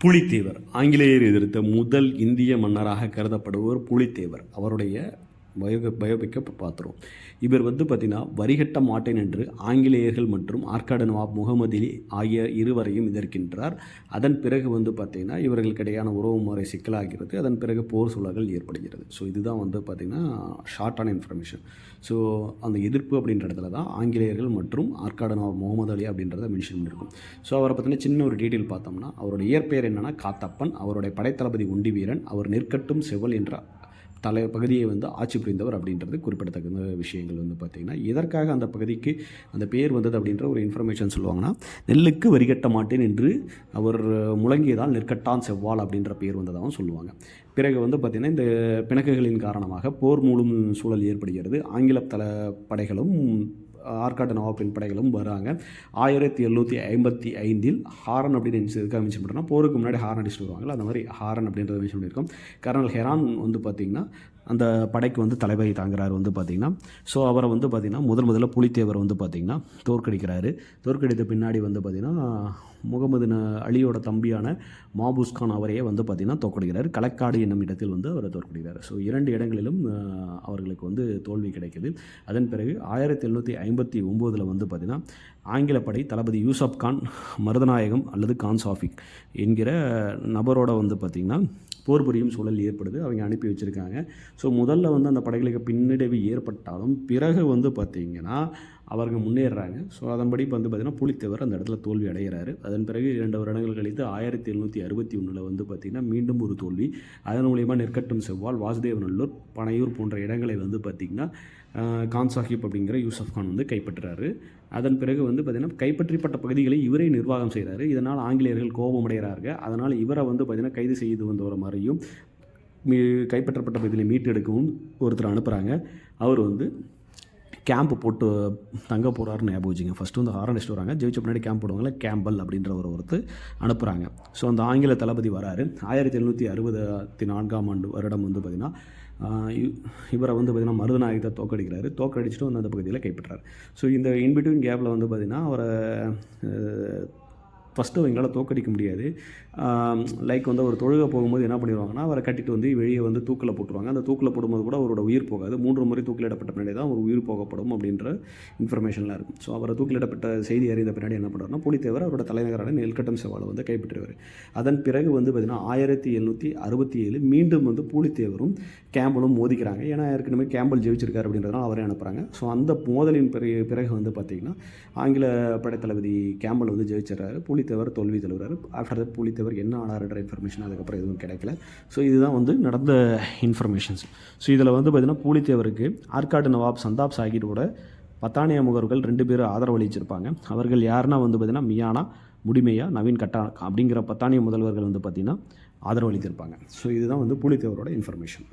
புலித்தேவர் ஆங்கிலேயர் எதிர்த்த முதல் இந்திய மன்னராக கருதப்படுபவர் புலித்தேவர். அவருடைய பயோபிக்கை இப்போ பார்த்துருவோம். இவர் பார்த்திங்கன்னா வரிகட்ட மாட்டேன் என்று ஆங்கிலேயர்கள் மற்றும் ஆற்காடு நவாப் முகமது அலி ஆகிய இருவரையும் எதிர்க்கின்றார். அதன் பிறகு பார்த்திங்கன்னா இவர்களுக்கிடையான உறவு முறை சிக்கலாகிறது. அதன் பிறகு போர் சூழல்கள் ஏற்படுகிறது. ஸோ இதுதான் பார்த்திங்கன்னா ஷார்ட்டான இன்ஃபர்மேஷன். ஸோ அந்த எதிர்ப்பு அப்படின்ற இடத்துல தான் ஆங்கிலேயர்கள் மற்றும் ஆற்காடு நவாப் முகமது அலி அப்படின்றத மென்ஷன் பண்ணியிருக்கும். ஸோ அவரை பற்றின சின்ன ஒரு டீட்டெயில் பார்த்தோம்னா, அவருடைய இயற்பெயர் என்னென்னா காத்தப்பன். அவருடைய படைத்தளபதி ஒண்டி வீரன். அவர் நெற்கட்டும் செவல் என்ற பகுதியை ஆட்சி புரிந்தவர் அப்படின்றது குறிப்பிடத்தக்க விஷயங்கள் பார்த்திங்கன்னா, எதற்காக அந்த பகுதிக்கு அந்த பேர் வந்தது அப்படின்ற ஒரு இன்ஃபர்மேஷன் சொல்லுவாங்கன்னா, நெல்லுக்கு வரிகட்ட மாட்டேன் என்று அவர் முழங்கியதால் நெற்கட்டான் செவ்வால் அப்படின்ற பேர் வந்ததாகவும் சொல்லுவாங்க. பிறகு பார்த்திங்கன்னா இந்த பிணக்குகளின் காரணமாக போர் மூலம் சூழல் ஏற்படுகிறது. ஆங்கில படைகளும் ஆற்காடு நவாப்பின் படைகளும் வராங்க. 1755 ஹாரன் அப்படின்னு எதுக்காக மென்ஷன் பண்ணுறோம்னா, போருக்கு முன்னாடி ஹாரன் அடிச்சுட்டு வருவாங்களா, அந்த மாதிரி ஹாரன் அப்படின்றத மென்ஷன் பண்ணியிருக்கோம். கர்னல் ஹெரான் பார்த்திங்கன்னா அந்த படைக்கு தலைமை தாங்குறாரு பார்த்திங்கன்னா. ஸோ அவரை பார்த்திங்கன்னா முதல்ல புலித்தேவர் பார்த்திங்கன்னா தோற்கடிக்கிறாரு. தோற்கடித்த பின்னாடி பார்த்திங்கன்னா முகமது அலியோட தம்பியான மாபூஸ் கான் அவரையே பார்த்திங்கன்னா தோற்கடிக்கிறார். களக்காடு என்னும் இடத்தில் அவரை தோற்கடிக்கிறார். ஸோ 2 இடங்களிலும் அவர்களுக்கு தோல்வி கிடைக்குது. அதன் பிறகு 1759 பார்த்திங்கன்னா ஆங்கில படை தளபதி யூசப் கான் மருதநாயகம் அல்லது கான் சாஃபிக் என்கிற நபரோட பார்த்திங்கன்னா போர் புரியும் சூழல் ஏற்படுது. அவங்க அனுப்பி வச்சுருக்காங்க. ஸோ முதல்ல அந்த படைகளுக்கு பின்னடைவு ஏற்பட்டாலும் பிறகு பார்த்திங்கன்னா அவர்கள் முன்னேறுறாங்க. ஸோ அதன்படி பார்த்திங்கன்னா புலித்தேவர் அந்த இடத்துல தோல்வி அடைகிறாரு. அதன் பிறகு 2 வருடங்கள் கழித்து 1761 பார்த்திங்கன்னா மீண்டும் ஒரு தோல்வி. அதன் மூலியமாக நெற்கட்டும் செவ்வால், வாசுதேவநல்லூர், பனையூர் போன்ற இடங்களை பார்த்திங்கன்னா கான் சாஹிப் அப்படிங்கிற யூசப் கான் கைப்பற்றுறாரு. அதன் பிறகு பார்த்திங்கன்னா கைப்பற்றப்பட்ட பகுதிகளை இவரே நிர்வாகம் செய்கிறாரு. இதனால் ஆங்கிலேயர்கள் கோபமடைகிறாங்க. அதனால் இவரை பார்த்திங்கன்னா கைது செய்து வந்தவர மாதிரியும் கைப்பற்றப்பட்ட பகுதிகளை மீட்டெடுக்கவும் ஒருத்தர் அனுப்புகிறாங்க. அவர் கேம்ப் போட்டு தங்க போகிறாருன்னு ஞாபகம் வச்சுங்க. ஃபஸ்ட்டு ஹாரன் அடிச்சுட்டு வராங்க. ஜெயிச்ச பின்னாடி கேம்ப் போடுவாங்களே, கேம்பல் அப்படின்ற ஒருத்தர் அனுப்புகிறாங்க. ஸோ அந்த ஆங்கில தளபதி வராரு. 1764 வருடம் பார்த்திங்கன்னா இவரை பார்த்திங்கன்னா மருதநாயகத்தை தோக்கடிக்கிறாரு. தோக்கடிச்சுட்டு அந்த பகுதியில் கைப்பற்றார். ஸோ இந்த இன்பிட்வீன் கேப்பில் பார்த்திங்கன்னா அவரை ஃபஸ்ட்டு அவங்களால தோக்கடிக்க முடியாது. லைக் ஒரு தொழுகை போகும்போது என்ன பண்ணிடுவாங்கன்னா, அவரை கட்டிட்டு வெளியே தூக்கில் போட்டுருவாங்க. அந்த தூக்கில் போடும்போது கூட அவரோட உயிர் போகாது. 3 முறை தூக்கிலிடப்பட்ட பின்னாடி தான் ஒரு உயிர் போகப்படும் அப்படின்ற இன்ஃபர்மேஷன்லாம் இருக்கும். ஸோ அவரை தூக்கிலிடப்பட்ட செய்தி அறிந்த பின்னாடி என்ன பண்ணுறாருன்னா, புலித்தேவர் அவரோட தலைநகரான நெல்கட்டம் செவ்வாலை கைப்பற்றுவார். அதன் பிறகு பார்த்திங்கன்னா 1767 மீண்டும் புலித்தேவரும் கேம்பலும் மோதிக்கிறாங்க. ஏன்னா ஏற்கனவே கேம்பல் ஜெயிச்சிருக்காரு அப்படின்றதுனால அவரே அனுப்புகிறாங்க. ஸோ அந்த மோதலின் பிறகு பார்த்திங்கன்னா ஆங்கில படைத்தளபதி கேம்பல் ஜெயிச்சிடறாரு. புலித்தேவர் தோல்வி தழுவுறாரு. ஆஃப்டர் தட் புலித்தேவர் என்ன ஆனார்ன்ற இன்ஃபர்மேஷன் அதுக்கப்புறம் எதுவும் கிடைக்கல. ஸோ இதுதான் நடந்த இன்ஃபர்மேஷன்ஸ். ஸோ இதில் பார்த்திங்கன்னா புலித்தேவருக்கு ஆற்காடு நவாப் சந்தாப் சாஹிப்போட பத்தானிய முகவர்கள் 2 பேர் ஆதரவு அளிச்சிருப்பாங்க. அவர்கள் யாருன்னா பார்த்திங்கன்னா மியானா, முடிமையா, நவீன் கட்டா அப்படிங்கிற பத்தானிய முதல்வர்கள் பார்த்திங்கன்னா ஆதரவு அளித்திருப்பாங்க. ஸோ இதுதான் புலித்தேவரோட இன்ஃபர்மேஷன்.